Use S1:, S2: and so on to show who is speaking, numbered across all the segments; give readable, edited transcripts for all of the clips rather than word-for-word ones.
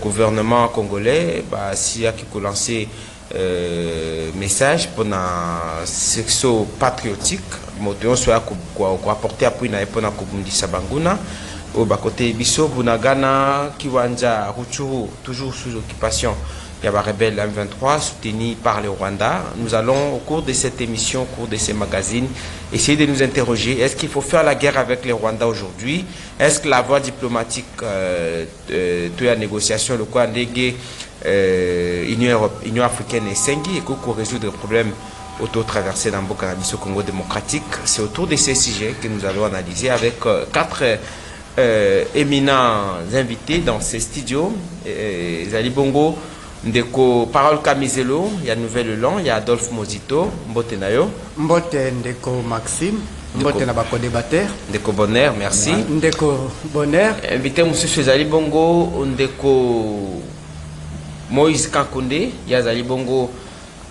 S1: gouvernement congolais si a qui lancé message pour un sexo patriotique moto soit quoi apporter appui na epona kubundisa banguna au bas côté biso bunagana kiwanja Rutshuru toujours sous occupation. Il y a un rebelle M23 soutenu par le Rwanda. Nous allons, au cours de cette émission, au cours de ces magazines, essayer de nous interroger. Est-ce qu'il faut faire la guerre avec le Rwanda aujourd'hui? Est-ce que la voie diplomatique de la négociation, le quoi Union africaine et Sengi, et qu'on résoudre le problème auto-traversé dans le Cannabis au Congo démocratique? C'est autour de ces sujets que nous allons analyser avec quatre éminents invités dans ces studios. Zali Bongo, Ndeko Parole Kamizelo, il y a Nouvelle Long, il y a Adolphe Mozito, Mbote Nayo.
S2: Mbote Ndeko Maxime, Mbote Nabako débatteur.
S1: Ndeko Bonheur, merci.
S2: Ndeko Bonheur.
S1: Invité M. Zali Bongo, Ndeko Moïse Kankoundé, il y a Zali Bongo,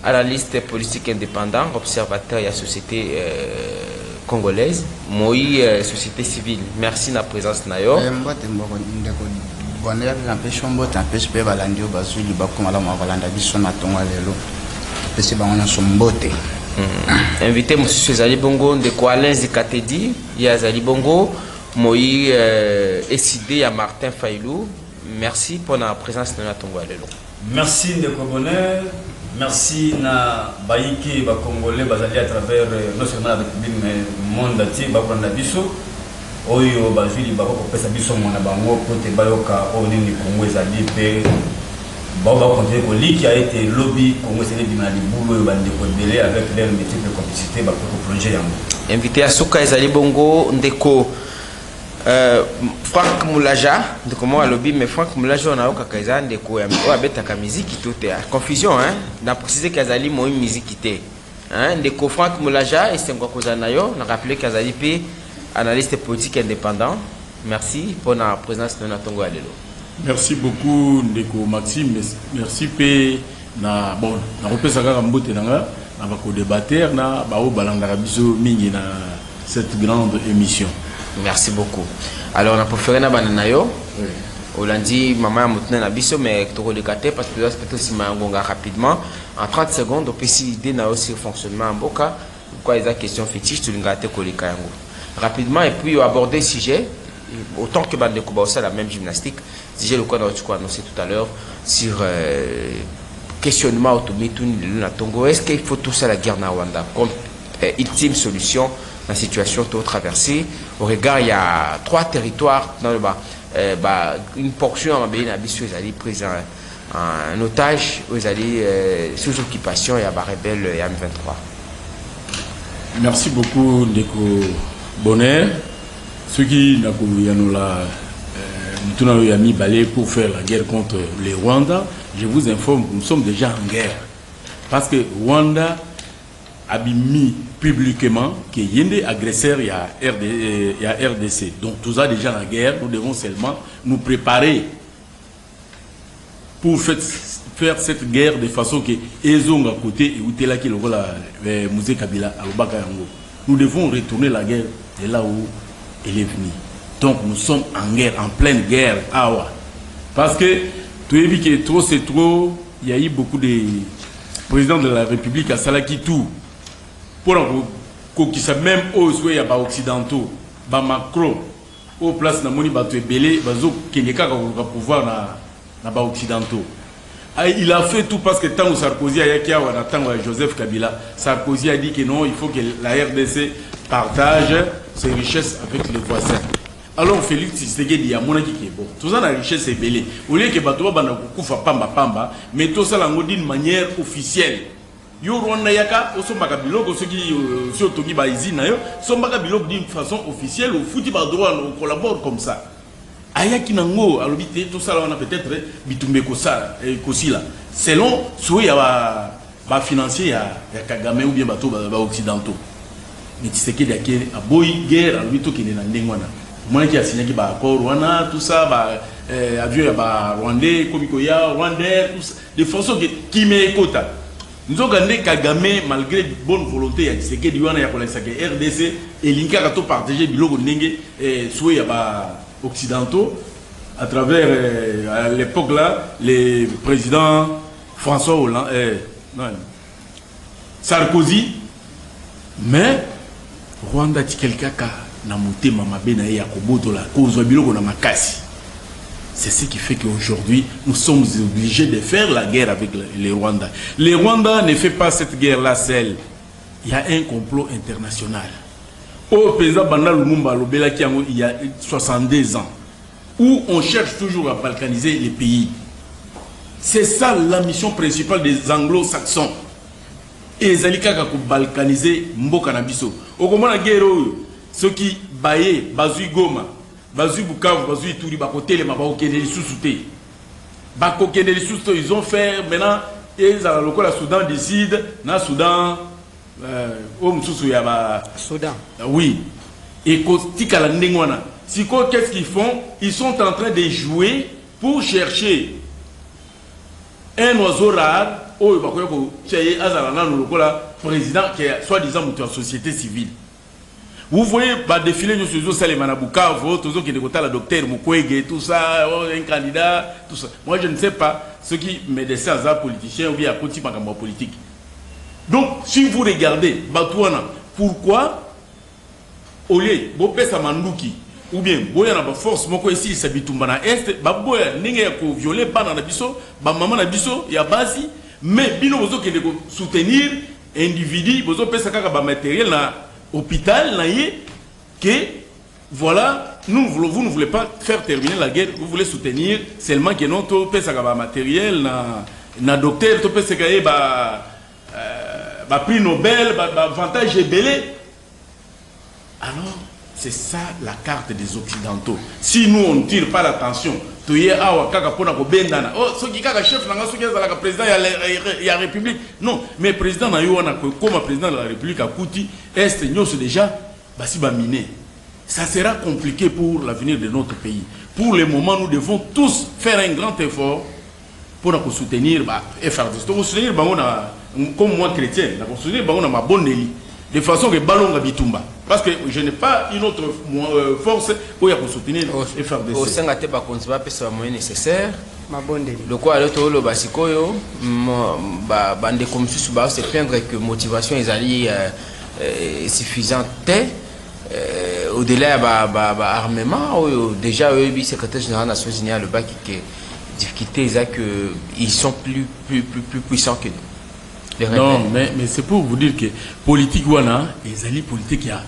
S1: analyste politique indépendant, observateur, il y a société congolaise, Moïse, société civile. Merci de la présence Nayo.
S3: Bonheur n'empêche n'empêche pas balandi au bazuli bakomala ma balanda biso na tonga lelo pesi bangona sombote.
S1: Invité monsieur Zali Bongo de Alain Zikatedi, il y a Zali Bongo, Moïse Essidé à Martin Failou. Merci pour la présence de la tonga lelo.
S4: Merci de Bonheur, merci na baiki ba congolais bazali à travers non seulement la République mais le monde entier ba prendre biso. Oyo bazili bako kopesa biso mona bango pote bayoka onini Congo ezali pe ba continuer ko liki a été lobby Congo c'est bima libulo bande ko belé avec leur multiples complicités ba ko plonger yango. Invité à Souka ezali Bongo Ndeko Frank Moulaja ndeko mo lobby mais Frank Moulaja on a oka kaza ndeko ya abeta ka musique tout confusion hein na préciser qu'azali mo musique té hein ndeko Frank Moulaja et c'est quoi kozana yo na rappeler qu'azali pe analyste politique indépendant. Merci pour la présence de Natongo Alelo.
S5: Merci beaucoup Ndeko Maxime. Merci pe na bon na repesa ka mbote nanga na ba ko débatteur na ba o balanga biso mingi na cette grande émission.
S1: Merci beaucoup. Alors on a préféré na banana yo. Oui. Olandi maman mutna na biso mais to le cater parce que là c'est aussi mangonga rapidement en 30 secondes on peut si idée na aussi fonctionnement en boka quoi les questions fétiches tu l'ingate ko le kayango. Rapidement et puis aborder le sujet autant que Bande Koubaosa la même gymnastique sujet le quoi annoncé tout à l'heure sur questionnement automatoun na Tongo. Est-ce qu'il faut tout ça la guerre na Rwanda comme ultime solution dans la situation tout traversée au regard il y a 3 territoires dans le bas une portion en Bénin Abisso ils allaient pris en otage ils allaient sous occupation et à rebelle et M23.
S5: Merci beaucoup Ndeko Bonheur, ceux qui n'ont pas mis balai pour faire la guerre contre les Rwandais, je vous informe, nous sommes déjà en guerre. Parce que Rwanda a mis publiquement qu'il y a des agresseurs, il y a RDC. Donc tout ça déjà en guerre, nous devons seulement nous préparer pour faire cette guerre de façon que Ezong à côté et Outela qui le musée Kabila à Obakayango. Nous devons retourner la guerre de là où elle est venue. Donc nous sommes en guerre, en pleine guerre. Parce que tu as vu que trop c'est trop, il y a eu beaucoup de présidents de la République à Salaki tout. Pour qu'ils savent même où il y a des occidentaux, Macron, au place de Moni Batou et Belé, qui n'est qu'à pouvoir na occidentaux. Il a fait tout parce que tant que Sarkozy a dit Joseph Kabila, Sarkozy a dit que non, il faut que la RDC partage ses richesses avec les voisins. Alors Félix Tshisekedi a monaki qui est bon. Tout ça la richesse est belée. Au lieu que Batou bana kufa pamba, mais tout ça d'une manière officielle. Yo Rwanda yaka osomba biloko ceux qui sur Togi Baizina yo somba biloko d'une façon officielle au foot ba droit on collabore comme ça. Ayaki nango alobité tout ça là on a peut-être bitumbe kosila selon soit ya ba financier ya Kagame ou bien bato ba occidentaux. Mais Tshisekedi a boy guerre lui to kine na ndengwana. Moi qui a signé qui ba accord wana tout ça ba avion ya ba rwandais komiko ya rwandais tout ça de façon qui me kota. Nous avons gagné Kagame malgré bonne volonté ya Tshisekedi wana ya kolesa que RDC et l'inka to partager biloko ndenge soit ya ba occidentaux à travers, à l'époque là, les présidents François Hollande, Sarkozy, mais Rwanda dit quelqu'un qui a monté Mamabé na Yakobo la cause de Makasi. C'est ce qui fait qu'aujourd'hui, nous sommes obligés de faire la guerre avec les Rwandais. Les Rwandais ne font pas cette guerre-là seule. Il y a un complot international. Au Péza Banda Lumumba, il y a 62 ans, où on cherche toujours à balkaniser les pays. C'est ça la mission principale des anglo-saxons. Et Zalika a balkaniser Mboka Nabiso. Au moment de la guerre, ceux qui baillent, Bazui Goma, Bazui Bukavu, Bazui Touri, Bakote, les Mabakokene, les sous-soutés. Bakokene, les sous-soutés, ils ont fait maintenant, et le Soudan décide, dans Soudan,
S2: Soudan.
S5: Oui. Et qu'est-ce qu'ils font? Ils sont en train de jouer pour chercher un oiseau rare, président qui est soi-disant de la société civile. Vous voyez, défiler sur ça, les Manabuka, qui est la docteur Mukwege, tout ça, un candidat, tout ça. Moi, je ne sais pas ce qui me décide à politicien ou bien à côté de politique. Donc, si vous regardez, Batouana, pourquoi au lieu de Samanduki, ou bien Boya na force moko ici sabitumba na est, Boya ninge ya ko violer bana na biso, ba maman na biso ya basi, mais bino bozo ke de soutenir individu, bozo pesa kaka ba matériel na hôpital na yé que voilà, vous ne voulez pas faire terminer la guerre, vous voulez soutenir seulement que non to pesa kaka ba matériel na docteur to pesa kaka ba prix Nobel, ba avantage belé. Alors, c'est ça la carte des Occidentaux. Si nous on ne tire pas l'attention, tu y es awa kaka pona ko bendana. Oh, ce qui kaka chef nanga soki za la président ya République. Non, mais président na yo wana comme président de la République a kuti est nyos déjà basi ba miné. Ça sera compliqué pour l'avenir de notre pays. Pour le moment, nous devons tous faire un grand effort pour nous soutenir FRDC. Pour soutenir comme moi chrétien, pour soutenir ma bonne élie. De façon que Balonga Bitumba. Parce que je n'ai pas une autre force pour soutenir FRDC.
S1: Au sein de la constitution, c'est un moyen nécessaire.
S2: Le
S1: quoi, le basikoyo, bande comme ça, se plaindre que motivation est suffisante. Au-delà de l'armement, déjà, le secrétaire général des Nations Unies a le bac qui est difficulté, c'est qu'ils sont plus puissants que nous.
S5: Non, mais c'est pour vous dire que politique wana, les alliés politiques il y a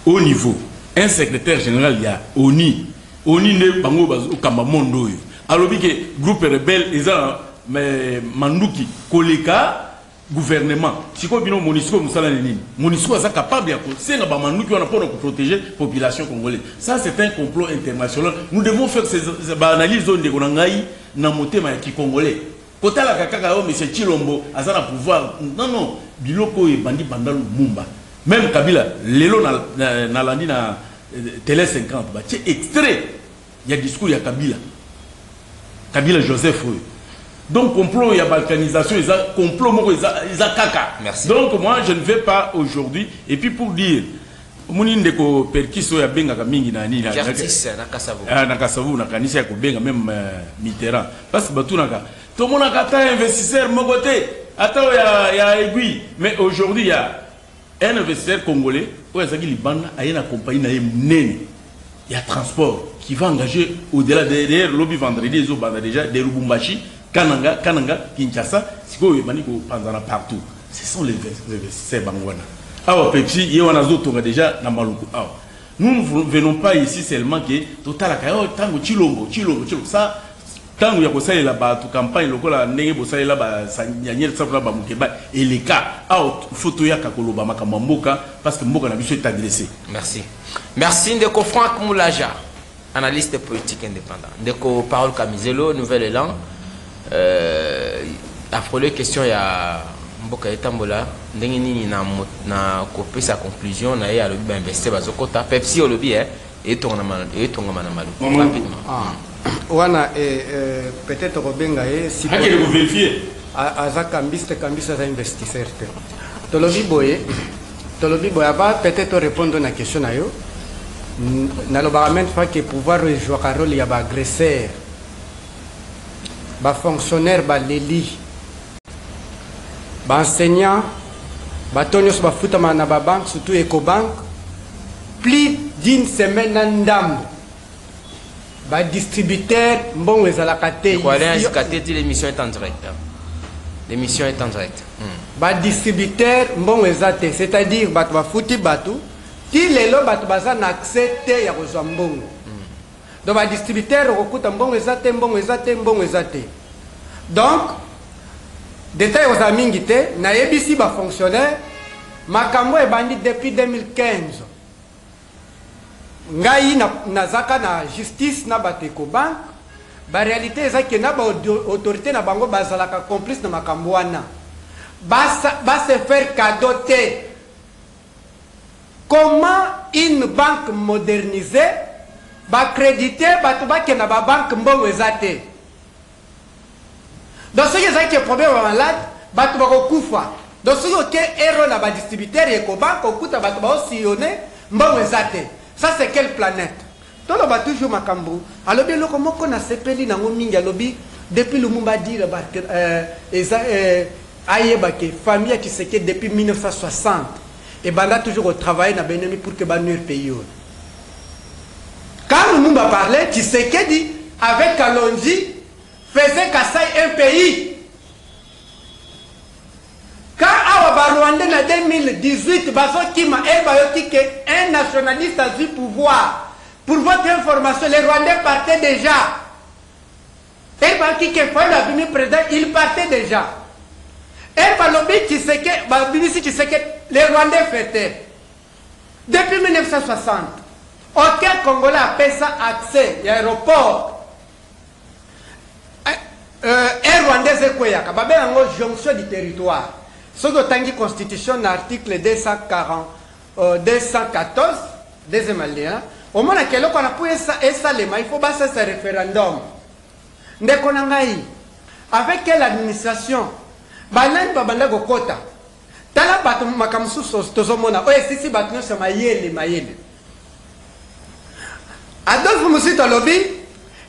S5: haut niveau. Un secrétaire général il y a ONI ne bango au Kamamondo. Alors que groupe rebelle ils ont mais Manduki Koleka gouvernement. Si quoi bino Monisco musala nini. Monisco est capable de c'est na Manduki wana pour protéger population congolaise. Ça c'est un complot international. Nous devons faire ces analyses de konangai na motema ya Congolais. Kota la kaka mais c'est Chilombo azana pouvoir. Non, biloko e bandi bandalo Mumba. Même Kabila lelo na landi na télé 50 ba c'est extrait. Il y a discours ya Kabila Joseph. Donc complot il y a balkanisation, il y a complot moko il y a kaka.
S1: Merci.
S5: Donc moi je ne vais pas aujourd'hui et puis pour dire moni ndeko perkiso ya benga ka mingi na nini na kasavu na kanisa ya ko benga même Mitterrand parce que batunaka tout le monde a un investisseur mogoté, attends il y a aiguille, mais aujourd'hui il y a un investisseur congolais, où il y a une compagnie il y a transport qui va engager au-delà derrière lobby vendredi ils ont déjà des Lubumbashi, Kananga, Kinshasa, c'est quoi partout. Ce sont les investisseurs bangwana. Alors Pepsi, il y a un autre déjà dans Maluku. Nous ne venons pas ici seulement que total a tango chilombo ça. Quand il y a la campagne, et les cas, parce que Mboka est agressé.
S1: Merci. Merci Ndeko Franck Moulaja, analyste politique indépendant. Ndeko Parole Camizelo, Nouvel Élan. Après les questions, il y a Mboka Etambola. Ndengini na coupé sa conclusion, na ya lobby investir bazokota. Pepsi au lobby et ton rapidement.
S2: Wana peut-être Robenga si
S5: vous vérifier
S2: aza kambiste za investisseur te tolobi boye ba peut-être répondre na question na yo nalobaka même fois que pouvoir jouer rôle ya ba agresseur ba fonctionnaire ba leli ba enseignant ba tonyos ba futama na ba banque surtout Ecobank plus d'une semaine en ndambo ba distributeur mbongo ezalaka te
S1: l'émission est en direct. L'émission est en direct.
S2: Ba distributeur mbongo ezate, c'est-à-dire bato ba futi bato ti lelo bato baza na accès te ya kozwa mbongo. Donc ba distributeur okuta mbongo ezate mbongo ezate mbongo ezate. Donc détail aux amingi te na yebisi ba fonctionnaire makambo ebandi depuis 2015. Ngai nazaka na justice na bato Ecobank ba réalité ezaki na ba autorité na bango bazalaka complice na makambo wana ba se faire cadeau te. Comment une banque modernisée va créditer bato ba na ba banque mbongo ezate. Donc ce qui est problème malade bato ba kokufa. Donc ce qui est erreur na ba distributeur Ecobank okuta bato ba sillonner mbongo ezate. Ça c'est quelle planète? Tout le monde toujours makambo. Alors bien le comment qu'on a sepeli na ngomingi alobi depuis le Lumumba dit ayeba que famille qui s'est depuis 1960 et banda toujours travailler na benemi pour que banur pays. Quand Lumumba parlait, qui s'est dit avec Kalonji faisait Kassai un pays. Quand Awa Rwanda en 2018, un nationaliste a du pouvoir. Pour votre information, les Rwandais partaient déjà. Et par qui le président, il partait déjà. Et par le but qui c'est que les Rwandais fêtaient. Depuis 1960, aucun Congolais a fait ça accès à l'aéroport. Un Rwandais c'est quoi? Il y a une jonction du territoire. Ce que la Constitution, l'article 214, deuxième alinéa, au moment où on a pu il faut passer ce référendum. Avec quelle administration? Banani babanda gokota. Tala bato makamsu tozomona. Oye sisi bato nyonso mayele. Adolphe Musito lobby,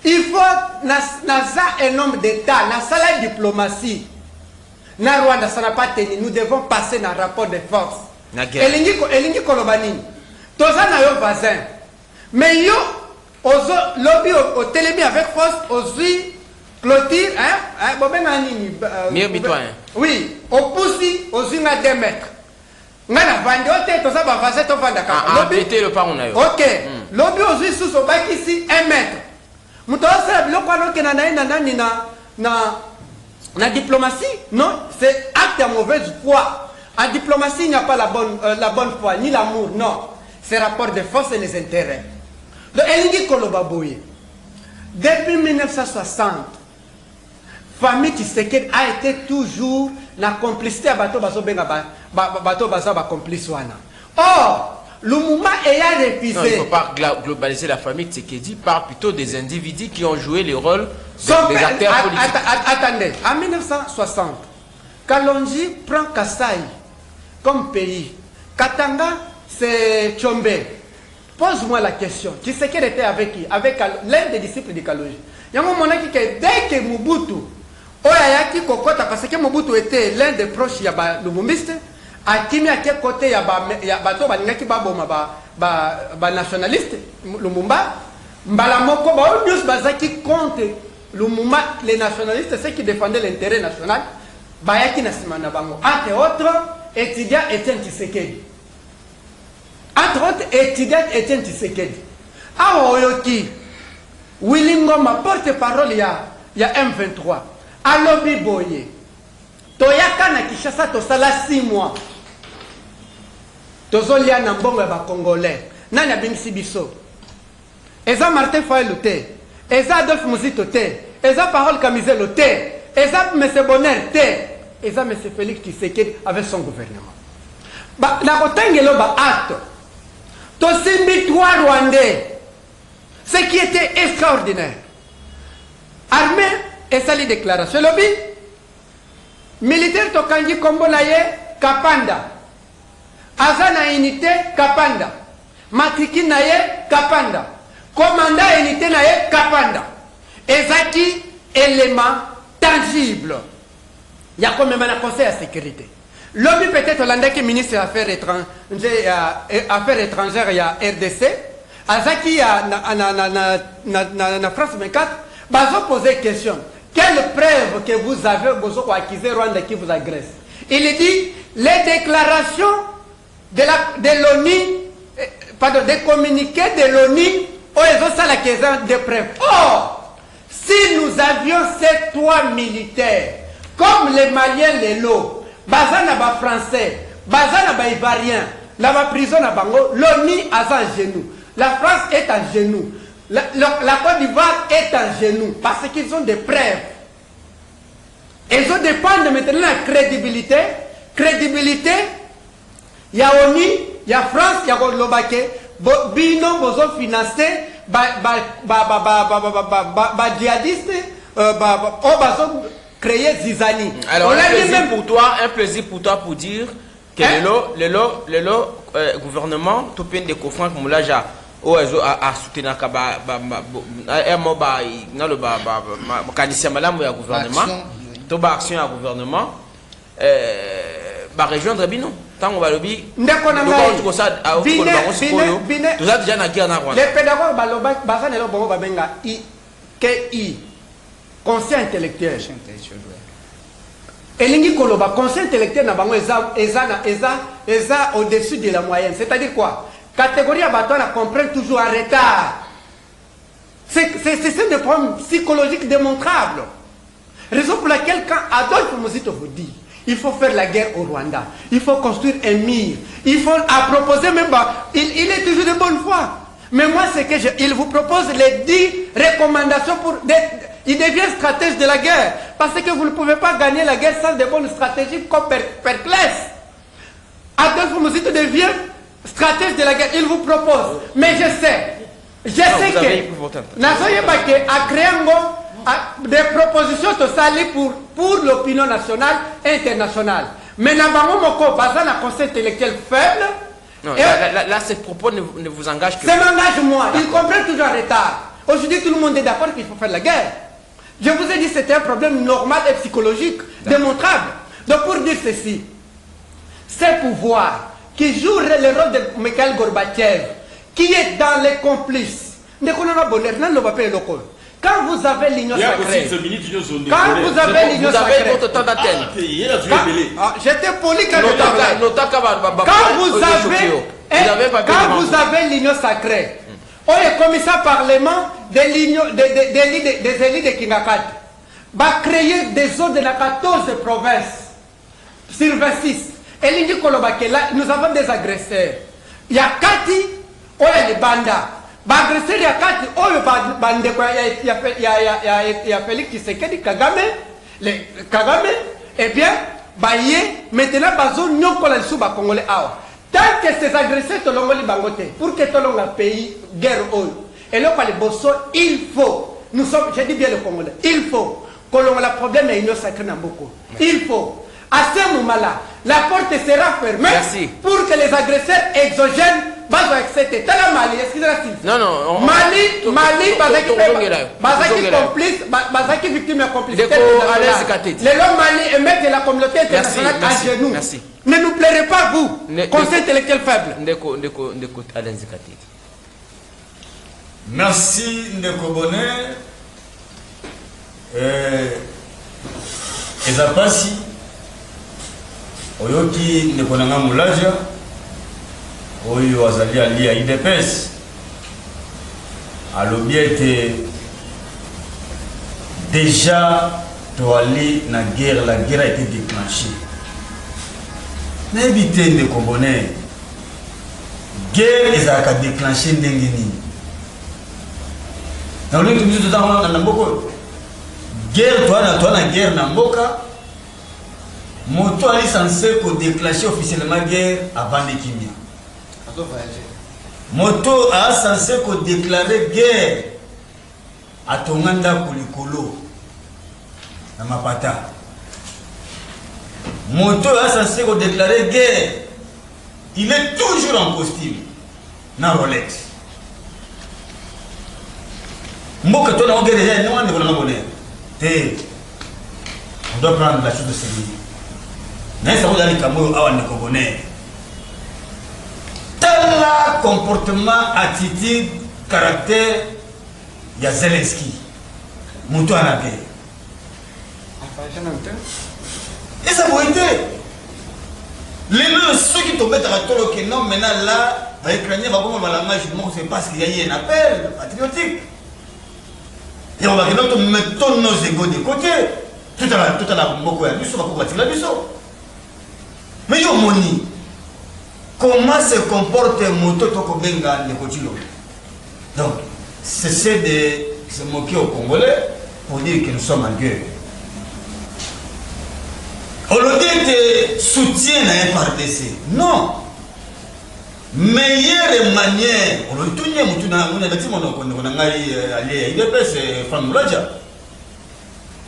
S2: il faut naza un homme d'État, na sala diplomatie. Na Rwanda, ça n'a pas tenu. Nous devons passer dans le rapport de force. Elingi Kolobanini. Toza na yo voisin. Mais yo, lobby au télémi avec force, aux clôture, oui, au poussi, aux yeux à 2 mètres. Ngana vandi ote toza ba voisin to vanda ka.
S1: Lobby le par on a yo.
S2: OK. Lobby aux yeux sous au bac ici 1 mètre. Muto sa biloko anoke na la diplomatie, non, c'est acte de mauvaise foi. En diplomatie, il n'y a pas la bonne foi, ni l'amour, non. C'est rapport de force et les intérêts. Donc, Elingi Kolobaboye, depuis 1960, famille Tshisekedi a été toujours la complicité à Bato Bazo Benga Bato Bazo complice wana. Or, Lumumba ayant refusé.
S1: Non, il ne faut pas globaliser la famille Tshisekedi par plutôt des individus qui ont joué le rôle des acteurs politiques.
S2: Attendez, en 1960, Kalonji prend Kassai comme pays. Katanga, c'est Tchombe. Pose-moi la question. Tshisekedi était avec qui? Avec l'un des disciples de Kalonji. Il y a un moment qui dès que Mobutu, Oyayaki Kokota, parce que Mobutu était l'un des proches de Lumumbiste, Akimi à quel côté ya bato balingaki baboma ba nationaliste Lumumba mbala moko ba odius bazaki contre Lumumba les nationalistes ceux qui défendaient l'intérêt national bayaki na simana bango entre autres étudiant Etienne Tshisekedi Etienne Tshisekedi awa oyoki Willy Ngoma porte-parole ya M23 alobi boye toyaka na Kinshasa tosala 6 mois tozolia na mbongo ya Congolais nani abimisi biso eza Martin Fayulu te eza Adolphe Musito te eza Parole Kamizelo te eza M. Bonner te eza M. Félix Tshisekedi avec son gouvernement na kotangelo ba acte tosimbi 3 Rwandais ce qui était extraordinaire armée et sali déclaration lobby militaire tokangi kombo na ye Kapanda Azana unité Kapanda matriki na ye kapanda commandant unité na ye kapanda ezaki élément tangible ya comme même un conseil à sécurité lobby peut-être landaki ministre des affaires étrangères il y a RDC azaki ya na France 24 bazo poser question quelle preuve que vous avez besoin pour accuser Rwanda qui vous agresse il dit les déclarations de l'ONU pardon des communiqués de l'ONU ont ça la question de preuves. Or si nous avions ces trois militaires comme les Maliens les lots bazana ba français bazana ba ivoirien la ba prison na bango l'ONU a à genoux la France est à genoux la Côte d'Ivoire est à genoux parce qu'ils ont des preuves. Ils ont dépendent maintenant de la crédibilité. Il y a ONU, il y a France, il y a Lobake, Bino, Bozo financé, djihadistes, créé Zizani.
S1: Alors, un plaisir pour toi pour dire que le gouvernement, tout plein de coffrants comme l'âge a soutenu le gouvernement, tout action au gouvernement, rejoindre Bino. Tant on va le dire, les
S2: pédagogues conscient intellectuel. Et l'ingi koloba conscient intellectuel na bango eza au-dessus de la moyenne. C'est-à-dire quoi? Catégorie à bâton la comprennent toujours en retard. C'est des problèmes psychologiques démontrables. Raison pour laquelle quand Adolphe Muzito vous dit il faut faire la guerre au Rwanda, il faut construire un mur, il faut proposer même il est toujours de bonne foi. Mais moi c'est que il vous propose les 10 recommandations pour il devient stratège de la guerre parce que vous ne pouvez pas gagner la guerre sans de bonnes stratégies comme Perclès. Adolphe Muzito devient stratège de la guerre, il vous propose. Mais je sais que Nazoye Baké a créé des propositions sociales pour l'opinion nationale et internationale. Mais Nabango Moko, bazan un conseil intellectuel faible.
S1: Non, là, ces propos ne vous engagent que...
S2: Ça m'engage moi, ils comprennent toujours en retard. Aujourd'hui, tout le monde est d'accord qu'il faut faire la guerre. Je vous ai dit que c'était un problème normal et psychologique, démontrable. Donc pour dire ceci, ces pouvoirs qui jouent le rôle de Mikhail Gorbatchev, qui est dans les complices, quand vous avez l'union sacrée, quand vous avez l'union sacrée,
S1: votre temps d'antenne.
S2: J'étais poli quand je parlais. Quand vous avez l'union sacrée, on est commissaire parlement des élites de Kingakat, va créer des zones de la 14 provinces sur 26. Et nous avons des agresseurs. Il y a Kati, il y a les bandas. Agresseurs, il y a Kati, il y a Félix Tshisekedi, Kagame, eh bien, maintenant, bazon nyokola sous ba Congolais. Tant que ces agresseurs te l'ont bangoté, pour que tu aies un pays guerre, et là, les bossons, il faut, nous sommes, je dis bien le Congolais, il faut, que l'on a le problème et l'union sacrée beaucoup. Il faut. À ce moment-là, la porte sera fermée.
S1: Merci.
S2: Pour que les agresseurs exogènes vont accepter. T'as la Mali, excusez-moi.
S1: Non.
S2: Mali, Bazaki complice, Bazaki victime de complicité. Les hommes Mali émettent la communauté internationale à genoux.
S1: Merci.
S2: Ne nous plairez pas, vous, conseil intellectuel faible.
S4: Merci, Ndeko Bonnet. Ezapasi. Oyoki Ndekonanga Moulaja. Oyo azali ali à IDPS. Alobi était déjà toali na guerre, la guerre a été déclenchée. N'évitez Ndeko Bonnet. Guerre ezaka déclenché ndenge nini. Dans le tout tout dans na mboko. Guerre toi na guerre na mboka. Moto ali censé ko déclencher officiellement guerre avant les Kimia. Moto a censé ko déclarer guerre à Tonganda Kulikolo na Mapata. Moto a censé ko déclarer guerre. Il est toujours en costume. na Rolex. Mboka toi na ongé déjà non on est bonheur. On doit prendre la chose de sérieux. Mais ça vous allez kamoyo awa ne ko bonheur. Tel comportement, attitude, caractère, il y a Zelensky. Moutou à la guerre. Et ça vous été. Ceux qui tombent à la tolo qui non, maintenant là, les Ukrainiens vont voir la magie, c'est parce qu'il y a eu un appel patriotique. Et on va mettre nos égos de côté. Tout à la beaucoup à l'issue, on va combattre la biseau. Mais yo moni. Comment se comporte Moto Tokobenga Nekotilo? Donc, cessez de se moquer aux Congolais pour dire que nous sommes en guerre. On le dit de soutien à FRDC. Non. Meilleure manière, on le dit, on a dit, on a allé à IDPS, Franck Moulaja.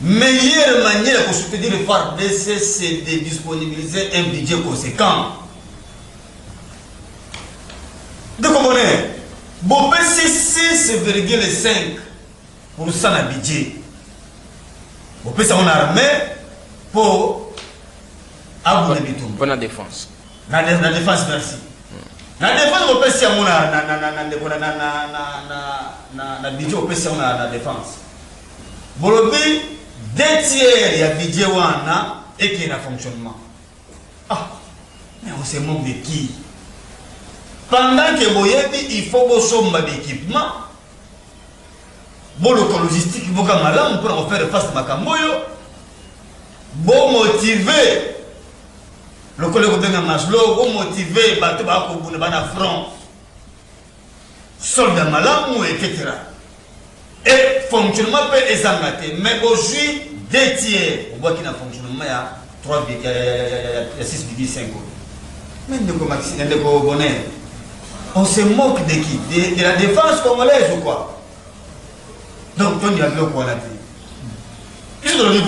S4: Meilleure manière pour soutenir le FRDC, c'est de disponibiliser un budget conséquent. De comprenez, bon, c'est 6,5% de budget. Bon, c'est en armée pour abonner tout.
S1: Pour la défense.
S4: La défense, merci. La défense, on peut faire na budget, on peut faire la défense. Bon, le 2 tiers, il y a budget et qui est en fonctionnement. Ah, mais on se moque de qui? Pendant que il faut que d'équipement, bon logistique, on peut faire face à Makamoyo, bon motiver le collègue de Maslow, bon motiver bateau à front, soldat malamou, etc. Et fonctionnement peut examiner, mais aujourd'hui, 2 tiers, on voit qu'il y a un fonctionnement, il y a 6,5. Mais il y a des bonheur. On se moque de qui? De la défense congolaise ou quoi? Donc, on y a quoi là? Qu'est-ce que l'on dit?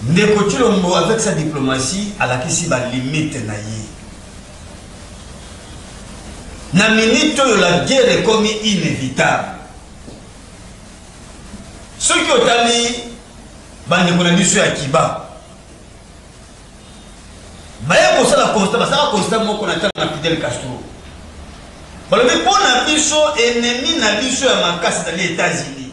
S4: Ndeko Tshilombo, avec sa diplomatie, à la qui va limite naïe. Na minute la guerre est comme inévitable. Ceux qui ont allé, bandeko na biso ya Kiba. Baya ko sala constat moko na tanga Fidel Castro. Balobi pona biso ennemi na biso ya makasi dans les États-Unis.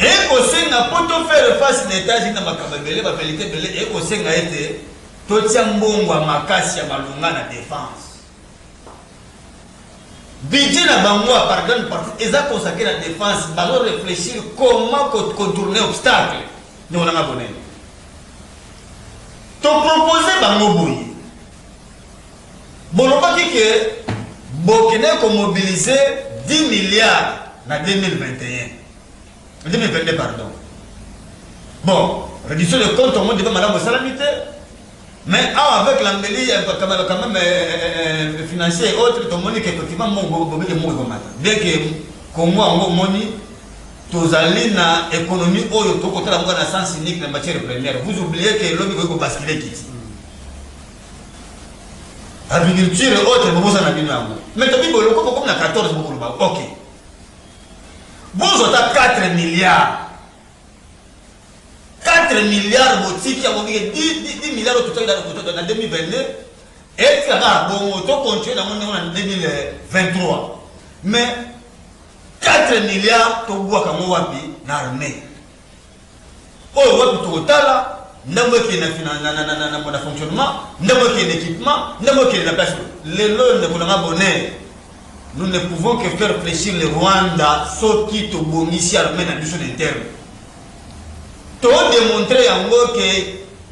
S4: Et ko senga poto faire face aux États-Unis na makabele ba belite belé et ko senga été totia mbongo ya makasi ya malunga na défense. Budget na bango pardon partie eza consacré la défense, ba réfléchir comment contourner obstacle. Nous on a abonné. Tu proposes bango boye. Boloba que Burkina ko mobiliser 10 milliards en 2021. 2022 pardon. Bon, réduction de compte au monde de madame Salamité. Mais avec l'embellie quand même financier et autres, tout le monde qui effectivement bien que Congo en moni tous allez dans l'économie où il faut que la sens unique en matière première. Vous oubliez que l'homme veut basculer qui agriculture et autres, vous en avez un. Mais tu as dit comme la 14 ok. Vous avez 4 milliards. 4 milliards qui a 10 milliards au total dans 2022 et qui a continué en 2023. Mais 4 milliards to bois comme wapi l'armée. Oh wapi total n'importe qui na fonctionnement, n'importe qui équipement, n'importe qui la place. Les lois ne pour abonner. Nous ne pouvons que faire réfléchir le Rwanda ce qui to bonisi armée dans mission interne. To démontrer en gros que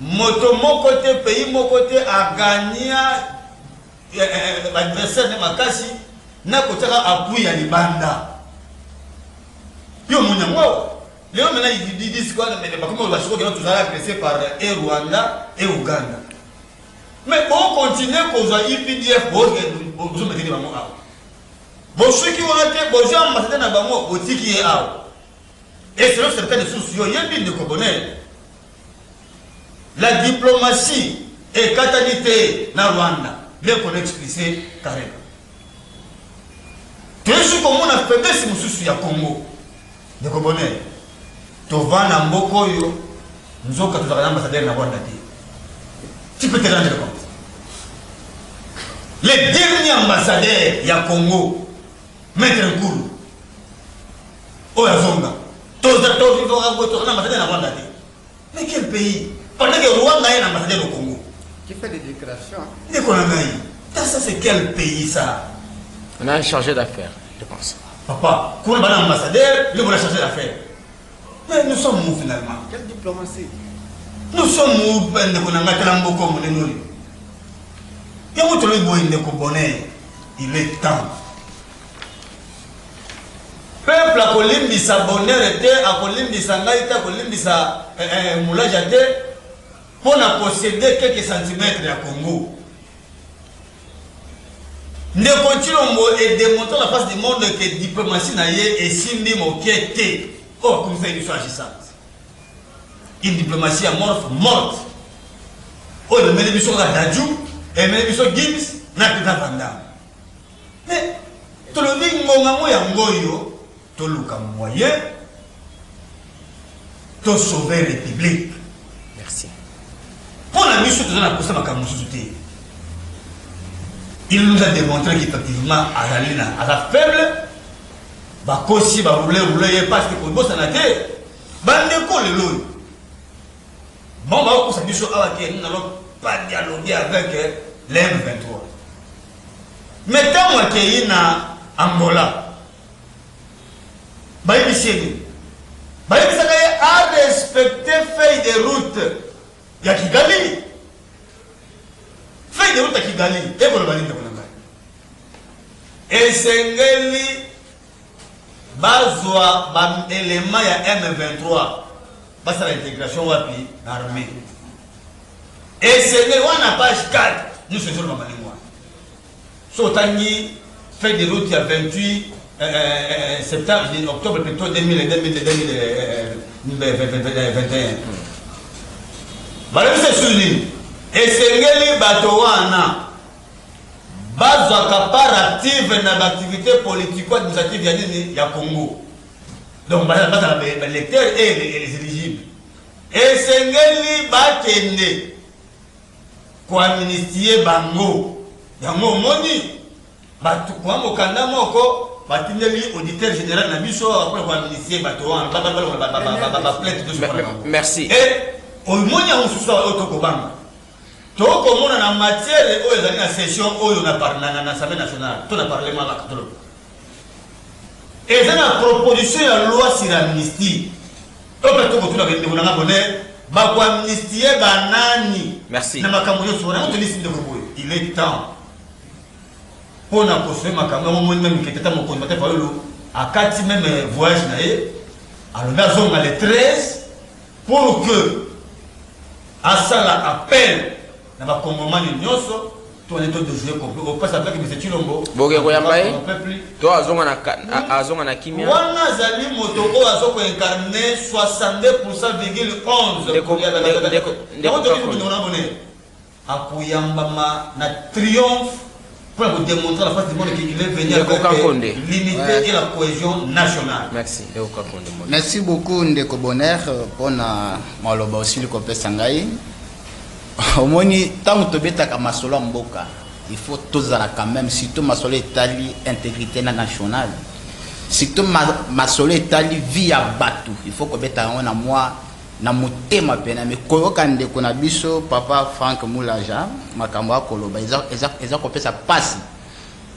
S4: moto mon côté pays mon côté a gagné l'adversaire de Makasi n'a côté appui à Libanda. Yo mon les hommes maintenant ils disent quoi, mais comment on va se retrouver tous agressés par et Rwanda et Ouganda. Mais on continue qu'on a IPDF pour vous mettre des mamans. Bon ceux qui ont été bon gens ambassadeurs na bango au qui est out. Et selon certaines sources, il y a une de Kobonel. La diplomatie et Katanité na Rwanda. Bien qu'on explique carrément. Tu es sûr qu'on a fait des sous ya Congo. De Kobonais. Tovan na Mboko yo. Nous avons tous les ambassadeurs na Rwanda. Tu peux te rendre compte. Les derniers ambassadeurs ya Congo. Maître Nkulu. Oyazonga. Tous les ambassadeurs na Rwanda. Mais quel pays? Pendant que Rwanda est un ambassadeur au Congo.
S2: Qui fait des déclarations.
S4: Ça c'est quel pays ça?
S1: On a un chargé d'affaires, je pense.
S4: Papa, quand on est ambassadeur, il va chargé d'affaires. Mais nous sommes où finalement?
S2: Quelle diplomatie?
S4: Nous sommes où? Il est temps. Peuple a kolimbisa bonheur était, a kolimbisa ngaïta, a kolimbisa moulajate, pour posséder quelques centimètres à Congo. Ne continuons et démontrons la face du monde que la diplomatie n'a et simbi moquette. Oh, comme ça, il soit agissante. Une diplomatie amorphe, morte. Oh, le ménébiso Radadjou, et le ménébiso Gibbs, n'a plus d'avant. Mais, tout le monde, yangoyo, tout le moyen, tout sauver la République.
S1: Merci.
S4: Pour la mission de la Costa Makamousouté, il nous a démontré qu'effectivement, à la faible, Bakosi va rouler, parce que pour le boss en a été, Bandeko le loy. Bon, nous n'allons pas dialoguer avec l'M23. Mettons-moi qu'il y a Angola. Baïbisséni. Baïbisséni a respecté feuille de route. Il y a Kigali. Feuille de route à Kigali. Et pour le balin de Konanga. Et Sengeli Bazwa Bam élément ya M23. Basa l'intégration wapi l'armée. Et Sengeli on a page 4. Nous faisons le Mamalingwa. Sotangi feuille de route il y a 28 septembre, octobre plutôt 2021. Madame Sessouli, et Sengeli Batowana, base à part active dans l'activité politico-administrative il y a Congo. Donc, les lecteurs et les éligibles. Et Sengeli Bakende, quoi amnistier Bango, Yango Moni, Batukwa Mokanda Moko, Batindeli, auditeur général Nabiso, après quoi amnistier Batowana,
S1: Merci.
S4: Et au moins, on se soit autocobang. Tout comme on a en matière, on a une session où on a parlé dans l'Assemblée nationale, tout a parlé mal à Catholique. Et c'est la proposition de la loi sur l'amnistie.
S1: Merci.
S4: Il est temps. Pour nous construire ma caméra, même qui était mon combattant, à 4 même voyage, alors nous avons les 13 pour que à ça l'appel dans ma commandement de Nyoso, tout est de jouer compris. Au passage avec M. Chilombo.
S1: Bogue Koyambaye. Toi, Azonga Kimia.
S4: Wana Zali Motoko a incarné 62,11%. Akuyambama na triomphe pour vous démontrer la face du monde qu'il est venu avec l'unité et la cohésion nationale.
S1: Merci.
S3: Merci beaucoup Ndeko Bonheur pour maloba aussi le copé Sangai. Au moins tant que tobeta ka masolo mboka, il faut tous à la quand même surtout masolo Italie intégrité nationale. Surtout masolo Italie via Batu. Il faut que beta on a moi na motema pena mais koyoka ndeko na biso papa Frank Moulaja makambo akoloba eza kopesa pasi.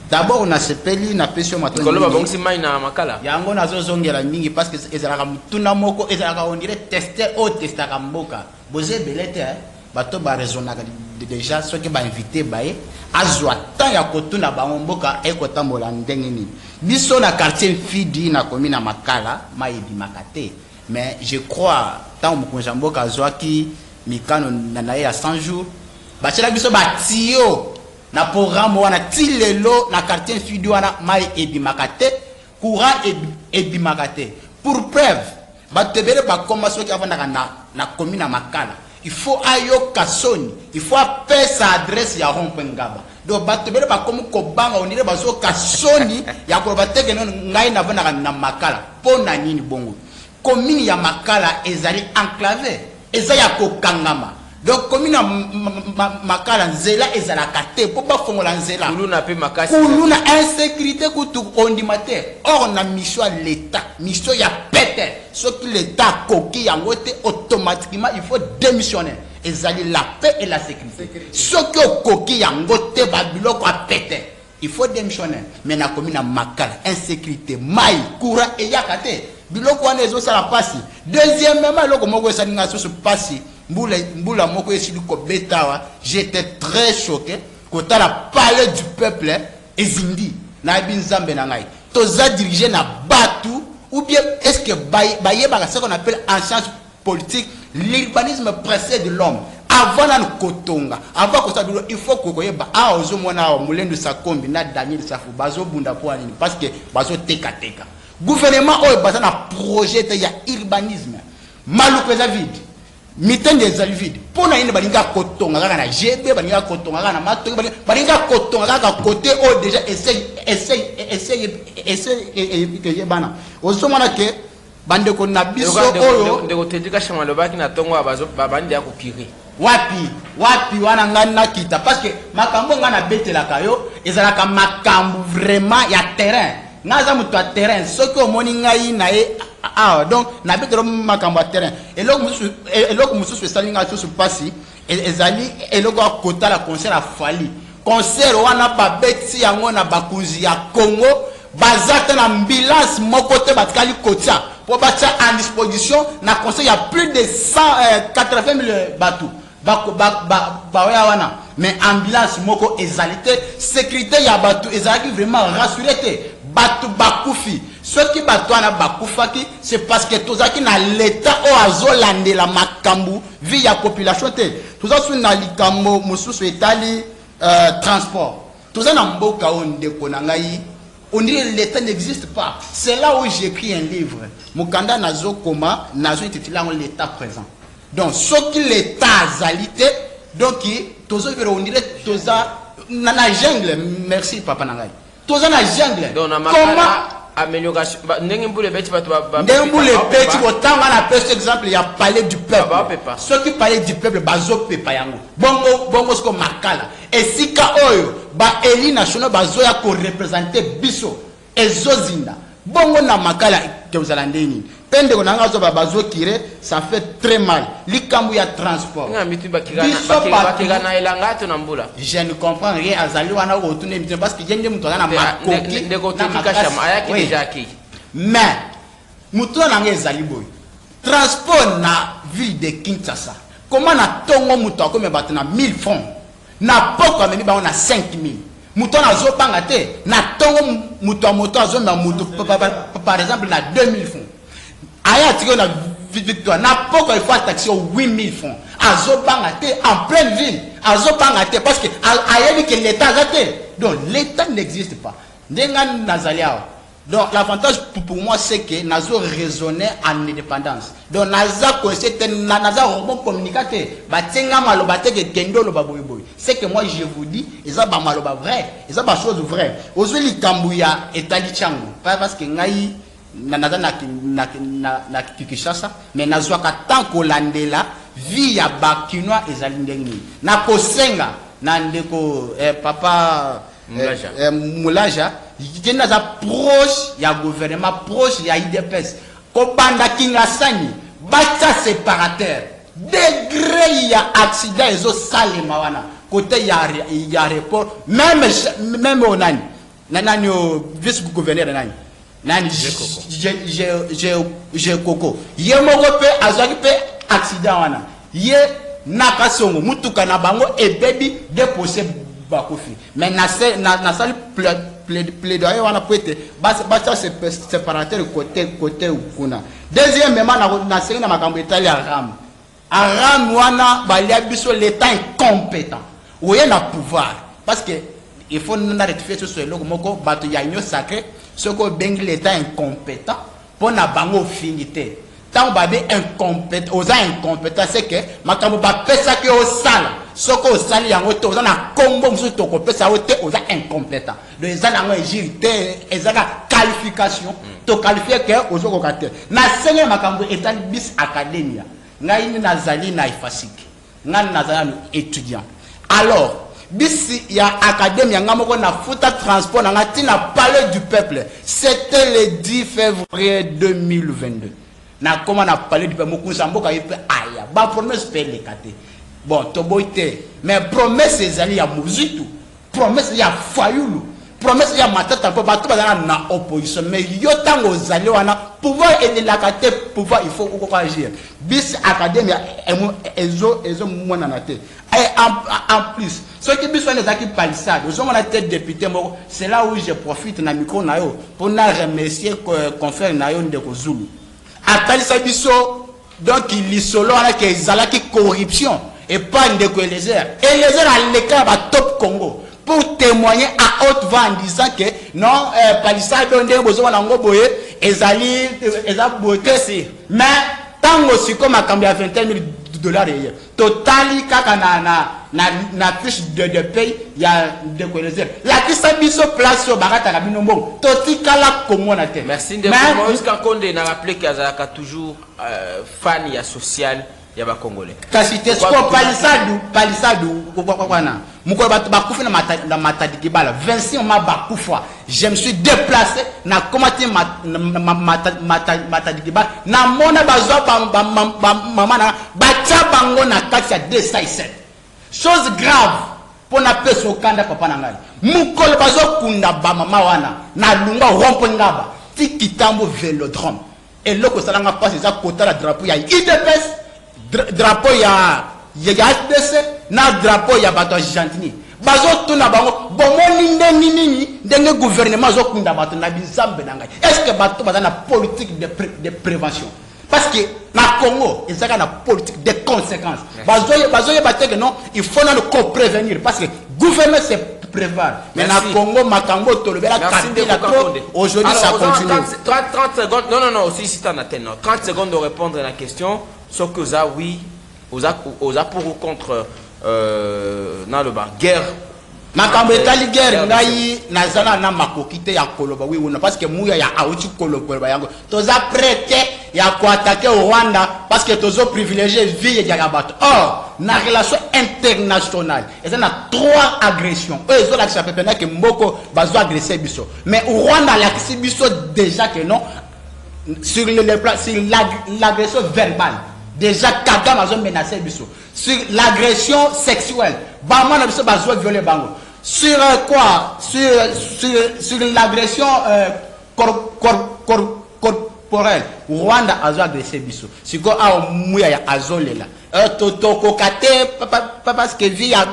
S3: D'abord on a sepeli na pesio matoni.
S1: Koloba bongsi mai na makala.
S3: Yango nazo zongela mingi parce que ezalaka mutuna moko ezalaka on dirait tester au testaka mboka. Boze belete bato ba raisonnaka déjà ceux qui ba invité bae azwa tant ya kotuna ba mboka e kotambola ndenge nini. Biso na quartier Fidi na commune na Makala mayebi makate. Mais je crois tant que mboka azwaki mikano na ya 100 jours bachela biso batio na programme wana tilelo na quartier Fidi wana mai ebimakate courant ebimakate pour preuve batebele ba commencer ki avanda na commune Makala il faut ayoka soni, il faut appeler sa adresse ya rompengaba. Donc batobele ba comme kobanga on dirait bazo ka soni ya ko bateke non ngai na vana na makala pona nini bongo. Commune ya makala ezali enclavé, ezaya ko kangama. Donc commune ya makala nzela ezala kate po ba fongola nzela.
S1: Kuluna pe makasi.
S3: Kuluna insécurité kutu ondimate. Or na mission l'état, mission ya pete. Ce que l'état koki yango te automatiquement il faut démissionner. Ezali la paix et la sécurité. Ce que koki yango te babiloko a pété. Il faut démissionner. Mais na commune na makala insécurité, mai, courant et yakate. Biloko wana ezo sala pasi. Deuxièmement, loko moko esalinga so pasi. Mbula moko esili ko betawa. J'étais très choqué. Quand la palais du peuple ezindi na binzambe na ngai. Toza dirigé na batu ou bien est-ce que baye ce qu'on appelle en sciences politique l'urbanisme précède de l'homme. Avant na kotonga, avant ko sabilo il faut ko koyeba a ozo mona o mulendo sa kombi na Daniel Safu bazo bunda po anini parce que bazo teka. Gouvernement oyo baza na projet ya urbanisme. Malu pesa vide. Miten des vide. Pona ine balinga kotonga kaka na GB balinga kotonga kaka na mato balinga kotonga kaka côté o déjà essaye que bana. Ozo mona ke bande ko na biso oyo
S1: ndeko tedika chama lobaki na tongo abazo babandi ya kokiri. Wapi wana ngana kita parce que makambo ngana betela kayo ezalaka makambo vraiment ya terrain. Naza mutu a terrain soko moni ngai na e donc na betelo makambo a terrain eloko mususu esalinga susu pasi ezali eloko akota la concert a fali concert wana babeti yango na bakuzi ya Congo bazata na ambulance moko te batkali kotia pour batia en disposition na concert ya plus de 180 000 batou ba wana mais ambulance moko ezalité sécurité ya batou ezalaki vraiment rassuré te batu bakufi ceux qui batu na bakufaki c'est parce que tozaki na l'état o azolande la makambu vie ya population te tozasu na likambo mususu etali transport toza na mboka onde konangai on dirait l'état n'existe pas. C'est là où j'ai écrit un livre mukanda nazo koma nazo intitulé l'état présent. Donc ce qui l'état azalité donc tozo on dirait toza na jungle merci papa nangai toza na jungle comment amélioration ndenge mbule beti bato
S3: ndenge mbule beti botanga na peste exemple il y a palais du peuple ceux qui parlaient du peuple bazo pepa yango bongo sko makala esika oyo ba eli national bazo ya ko représenter biso ezozinda bongo na makala ke uzala ndeni pende ko nanga zo bazo kire ça fait très mal likambu ya transport je ne comprends rien azali wana ko tune mitu parce que jende mutu na makoki
S1: ndeko tika chama ayaki déjà ki
S3: mais mutu na ngezali boy transport na ville de Kinshasa comment na tongo mutu akome batna 1000 francs na poko amemi ba on a 5000 mutu na zo banga te na tongo mutu a moto azo na mutu par exemple na 2000 francs aya tiko na victoire na poko il faut taxer 8000 francs azobanga te en pleine ville azobanga te parce que ayebi que l'état azate donc l'état n'existe pas ndenga nazalia donc l'avantage pour moi c'est que nazo raisonner en indépendance donc naza conseiller naza robot communicateur batenga maloba te que kendolo baboyboy c'est que moi je vous dis eza ba maloba vrai eza ba chose vrai ozuli kambuya etali changu parce que ngai naza na Kinshasa mais nazwaka tant kolandela vie ya bakinois ezali ndenge na kosenga na ndeko papa Moulaja jena za proche ya gouvernement proche ya IDPS ko banda kingasani bata séparateur degré ya accident ezo salema wana côté ya report même onani nani vice gouverneur nani nani j'ai coco ye moko pe azaki pe accident wana ye nakasongo mutuka na bango ebebi déposer bakofi mais na sali plaidoyer wana poete basa séparateur côté kuna deuxièmement na sengi na makambo etali aram wana balia biso l'état incompétent oye na pouvoir parce que il faut na rectifier ce eloko moko bato ya union sacrée ce que bengi l'état incompétent pour na bango finité. tant babé incompétent aux incompétents c'est que makambo ba pesa que au sala soko sali yango to za na kombo musu to ko pesa ote aux incompétents les za na ngirité ezaka qualification to qualifier que aux ko kate na senya makambo etali bis academia ngai ni nazali na ifasiki ngai nazali étudiant alors bisi ya académie ngamoko na futa transport na tina palais du peuple c'était le 10 février 2022 na comment na palais du peuple mokunza mboka yepe aya ba promesse pe le kate bon to boite mais promesse ezali ya muzitu promesse ya fayulu promesse ya matata po bato bazana na opposition mais yo tango zali wana pouvoir et la kate pouvoir il faut ko agir bis académie ezo mona na te et en plus ce qui besoin des acquis palissade aux hommes la tête député c'est là où je profite na micro na yo pour na remercier confrère na yo ndeko Zulu atalisa biso donc il solo ala que zalaki corruption et pas ndeko Eliezer à l'écart ba top Congo pour témoigner à haute voix en disant que non palissade ndé bozo na ngo boye ezali beauté mais tango siko makambi à 21 000 dollars hier totali kaka na fiche de paye ya de connaître la kisa biso place au barata ka binombo totikala komona te
S1: merci de Moïse Kankonde na rappeler que azalaka toujours fan ya social ya ba congolais
S3: kasi te ko palisadu kwana muko bakufa na matadiki bala 26 ma bakufa je me suis déplacé na komati matadiki bala na mona bazwa mama na bacha bango na kati ya 257 chose grave pour na peso kanda papa na ngai mukolo bazwa kunda ba mama wana na lunga rompo ngaba tikitambo velodrome et loko salanga passe za kota la drapeau ya IDPS drapeau ya HDC na drapeau ya bato Argentine bazo tuna bango bomoni nini ndenge gouvernement zo kunda bato na bizambe na ngai est-ce que bato baza na politique de prévention parce que na Congo ezaka na politique de conséquences bazo yebate que non il faut nous prévenir parce que gouvernement c'est prévoir mais na Congo makambo tolobela kabila trop aujourd'hui ça continue
S1: 30 secondes non aussi si tu en as 30 secondes de répondre à la question. Sauf que ça, oui, aux pour ou contre dans le bar guerre.
S3: Makambo etali guerre ngai nazana na makokite ya koloba oui on parce que muya ya auti koloba yango toza prêté ya ko attaquer au Rwanda parce que tozo privilégié vie ya bato or na relation internationale et ça a 3 agressions eux la ça peut que mboko bazo agresser biso mais au Rwanda la biso déjà que non sur le plan sur l'agression verbale. Déjà, Kagame a menacé Bisso. Sur l'agression sexuelle, Bama Bisso a violé Bango. Sur quoi? Sur l'agression corporelle, Rwanda a agressé Bisso. C'est quoi? Ah, Mouya a zolela. Totoko kate, parce que vie à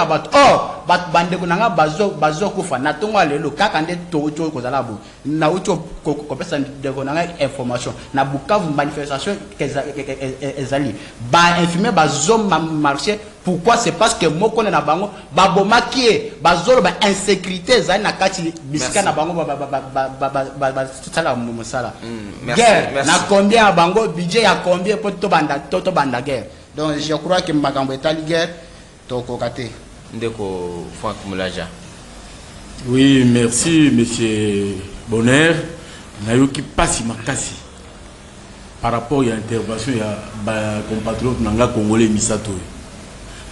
S3: battre. Or, bande kunanga bazo kufa. Natonga lelo kakande tocho kozalabo. Na ucho kopesa de konanga information. Na Bukavu manifestation ezali. Ba infirmier bazo marché. Pourquoi? C'est parce que moko na bango baboma kie bazolo ba insécurité ezali na kati bisika na bango sala musala. Guerre na combien bango budget ya combien pour to banda guerre. Donc je crois que makambo etali guerre toko kate.
S1: Ndeko Franck Moulaja.
S5: Oui, merci monsieur Bonheur. Nayoki pasi makasi. Par rapport à l'intervention il y a compatriote nanga congolais Misato.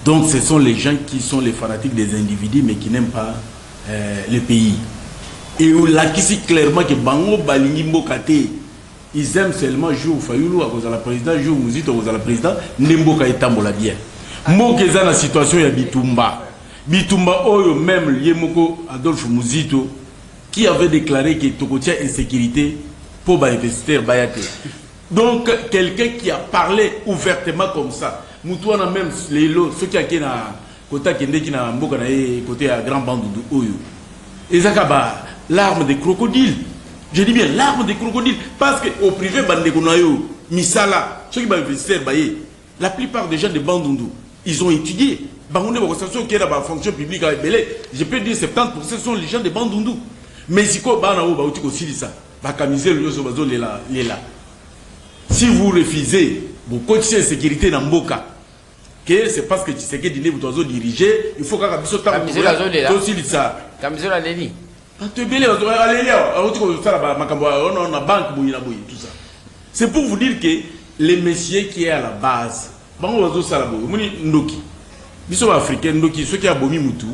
S5: Donc ce sont les gens qui sont les fanatiques des individus mais qui n'aiment pas le pays. Et on l'a ici clairement que Bango Balingi Mbokate, ils aiment seulement jour Fayoulou à cause de la présidente, jour Mouzito à cause de la présidente, Nemboka et Tambola bien. Mokeza la situation ya Bitumba. Bitumba Oyo même Yemoko Adolphe Mouzito qui avait déclaré que Tokotia insécurité pour investir Bayate. Donc quelqu'un qui a parlé ouvertement comme ça. Moutouana même les lots, ceux qui ont côté qui na mboka na côté à grand bandou Oyo. Ezakaba l'arme des crocodiles. Je dis bien l'arme des crocodiles parce que au privé bandekonayo misala ceux qui va investir baye la plupart des gens de Bandundu ils ont étudié bangonde bakosation qui est la fonction publique à belé je peux dire 70% sont les gens de Bandundu mais si ko bana o ba uti ko silisa ba kamiser le yoso bazo lela si si vous refusez vous coacher sécurité dans Mboka que c'est parce que tu sais que dîner vous dois diriger, il faut que vous soyez aussi ça.
S1: Camisola Leli.
S5: C'est pour vous dire que les messieurs qui est à la base, Ndoki, biso africain Ndoki, ceux qui a bomi mutu,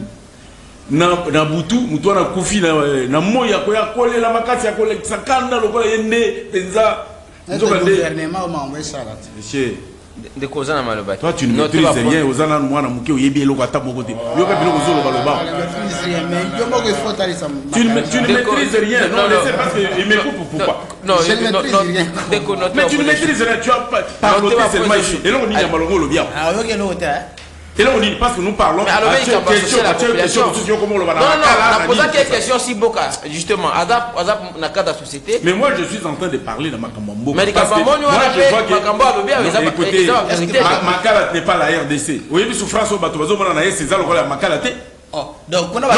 S5: na butu, mutu na kufi na moya koya kole la makasi ya kole sakanda lokola yende penza.
S3: Le gouvernement m'a envoyé ça là.
S5: Monsieur.
S1: De causes na maloba.
S5: Toi tu ne maîtrises rien aux ana mwana muke oyebi eloko ata moko te. Yo ka biloko zo loba loba. Tu ne maîtrises rien. Non, laissez parce que il me coupe pourquoi.
S1: Non,
S5: mais tu ne maîtrises rien, tu as pas parlé seulement ici. Et là on dit ya malongo lo bien.
S3: Ah OK no te.
S5: Et là on dit parce que nous parlons question comment on va
S1: non, on a posé quelques questions si Boka justement Azap na cadre de société.
S5: Mais moi je suis en train de parler de Makambo Mboka.
S1: Mais parce que moi je vois que Makambo
S5: Makala n'est pas la RDC. Vous avez souffrance au bateau bazo mona na c'est ça le rôle Makala té.
S3: Oh, donc on a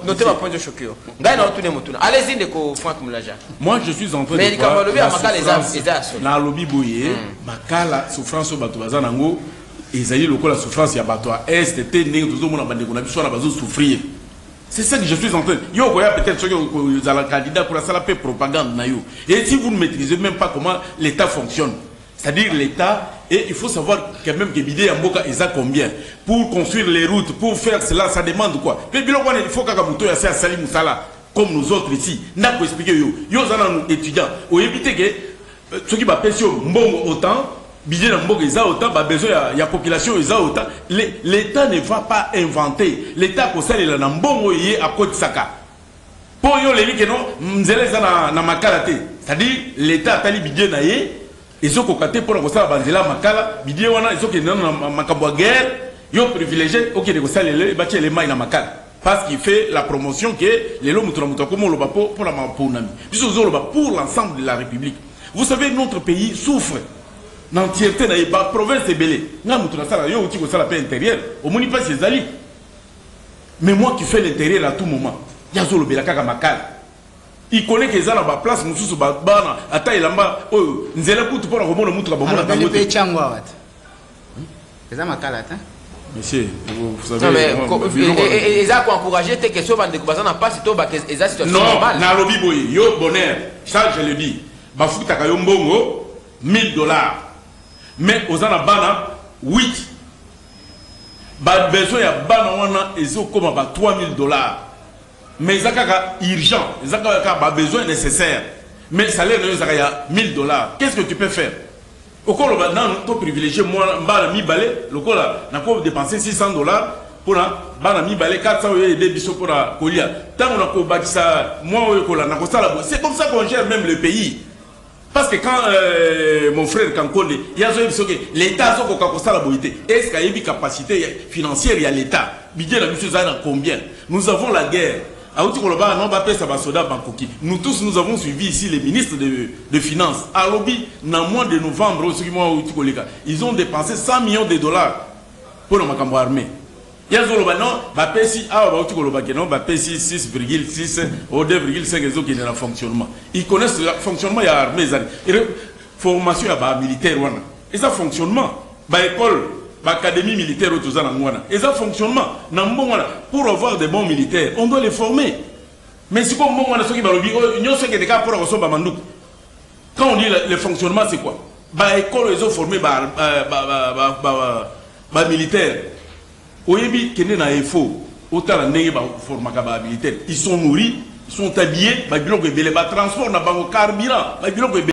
S1: notez ma point de choc. Gaina otune mutuna. Allez-y de ko Franck Moulaja.
S5: Moi je suis en train
S1: de voir
S5: na lobby boye Makala souffrance au bateau baza nango. Ezali lokola souffrance ya bato a est te ndenge tozomona bandeko na biso na bazo souffrir. C'est ça que je suis en train. Yo koya peut-être que vous allez candidat pour la salle paix propagande na yo. Et si vous ne maîtrisez même pas comment l'état fonctionne. C'est-à-dire l'état et il faut savoir quand même que bidé ya mboka eza combien pour construire les routes, pour faire cela ça demande quoi. Mais biloko il faut kaka muto ya sali musala comme nous autres ici. N'a ko expliquer yo zana nous étudiants. O éviter que ceux qui ba pension mbongo autant budget na mboka eza autant ba besoin ya population eza autant l'état ne va pas inventer l'état ko salela na mbongo yé à côté saka pour yo les que non mzele za na makala te c'est-à-dire l'état tali budget na yé ezoko kate pour ko sala banzela makala budget wana ezoko na makambo guerre yo privilégié OK de ko salela ba tie les mai na makala parce qu'il fait la promotion que les lots mutura comme le bapo pour la maponami biso zo lo pour l'ensemble de la République. Vous savez notre pays souffre l'entièreté de la province est belée. Intérieur. Au moni pas ses alliés. Mais moi qui fais l'intérieur à tout moment, il y a Zolo Belaka Makal. Il connaît que ça la place, nous sous Bana, à Taïlamba, oh, nous allons pour le moment, nous avons
S3: le pays Changwa. C'est ça Makal,
S5: monsieur, vous savez.
S1: Non, mais ils ont encouragé tes questions, de Kubazan n'a pas si tôt, et ça, situation normale.
S5: Non, Nairobi Boy, yo bonheur, ça je le dis. Bafuta Kayombongo, $1000. Mais aux ana bana 8 ba besoin ya bana wana ezo comme ba $3000 mais zakaka urgent zakaka ba besoin nécessaire mais salaire de zakaya $1000 qu'est-ce que tu peux faire au colo ba nan to privilégié moi mbala mi balé le cola na ko dépenser $600 pour na bana mi balé 400 et biso pour la kolia tant on a ko bakisa moi o kola na ko sala c'est comme ça qu'on gère même le pays. Parce que quand mon frère Kankonde, il y a l'État a est-ce qu'il y a une capacité financière, il y a l'État. Combien? Nous avons la guerre. Nous tous, nous avons suivi ici les ministres de Finances. À Lobby, dans le mois de novembre, ils ont dépensé $100 millions pour le Makambo armé. Il y a des 6,6 ou 2,5 qui est dans le fonctionnement. Ils connaissent le fonctionnement de l'armée. La formation militaire. Et ça fonctionnement. L'école, l'académie militaire, et ça fonctionnement. Pour avoir des bons militaires, on doit les former. Mais si comme quand on dit le fonctionnement, c'est quoi? L'école, ils ont formé militaires. Oyebi kene na info autant ndenge ba formaka ba militaire ils sont nourris ils sont habillés ba biloko ebele ba transport na bango carburant ba biloko